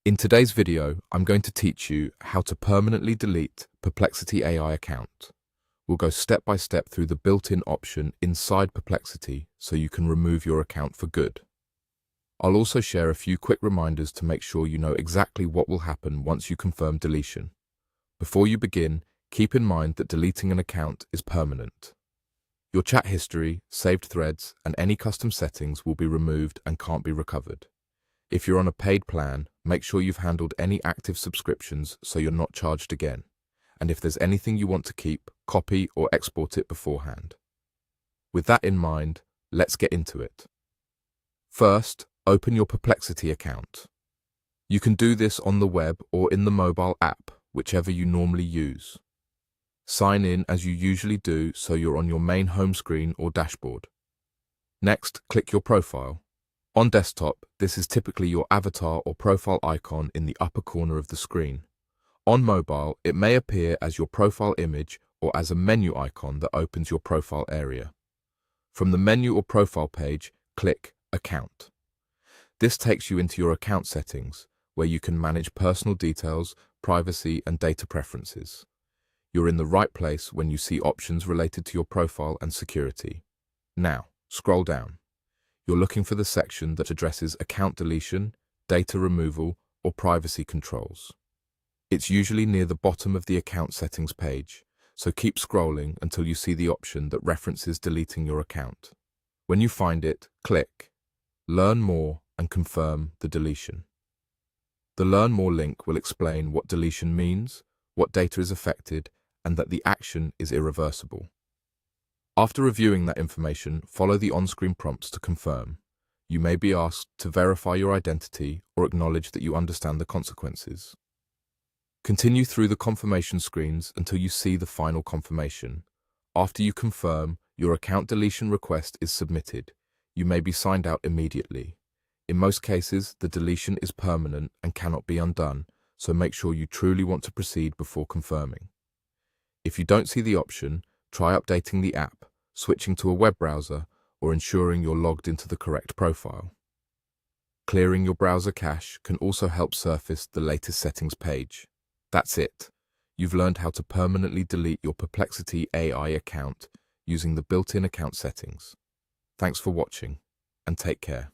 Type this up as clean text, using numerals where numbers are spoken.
In today's video, I'm going to teach you how to permanently delete Perplexity AI account. We'll go step by step through the built-in option inside Perplexity so you can remove your account for good. I'll also share a few quick reminders to make sure you know exactly what will happen once you confirm deletion. Before you begin, keep in mind that deleting an account is permanent. Your chat history, saved threads, and any custom settings will be removed and can't be recovered. If you're on a paid plan, make sure you've handled any active subscriptions so you're not charged again. And if there's anything you want to keep, copy or export it beforehand. With that in mind, let's get into it. First, open your Perplexity account. You can do this on the web or in the mobile app, whichever you normally use. Sign in as you usually do so you're on your main home screen or dashboard. Next, click your profile. On desktop, this is typically your avatar or profile icon in the upper corner of the screen. On mobile, it may appear as your profile image or as a menu icon that opens your profile area. From the menu or profile page, click Account. This takes you into your account settings, where you can manage personal details, privacy, and data preferences. You're in the right place when you see options related to your profile and security. Now, scroll down. You're looking for the section that addresses account deletion, data removal, or privacy controls. It's usually near the bottom of the account settings page, so keep scrolling until you see the option that references deleting your account. When you find it, click Learn More and confirm the deletion. The Learn More link will explain what deletion means, what data is affected, and that the action is irreversible. After reviewing that information, follow the on-screen prompts to confirm. You may be asked to verify your identity or acknowledge that you understand the consequences. Continue through the confirmation screens until you see the final confirmation. After you confirm, your account deletion request is submitted. You may be signed out immediately. In most cases, the deletion is permanent and cannot be undone, so make sure you truly want to proceed before confirming. If you don't see the option, try updating the app, switching to a web browser, or ensuring you're logged into the correct profile. Clearing your browser cache can also help surface the latest settings page. That's it. You've learned how to permanently delete your Perplexity AI account using the built-in account settings. Thanks for watching, and take care.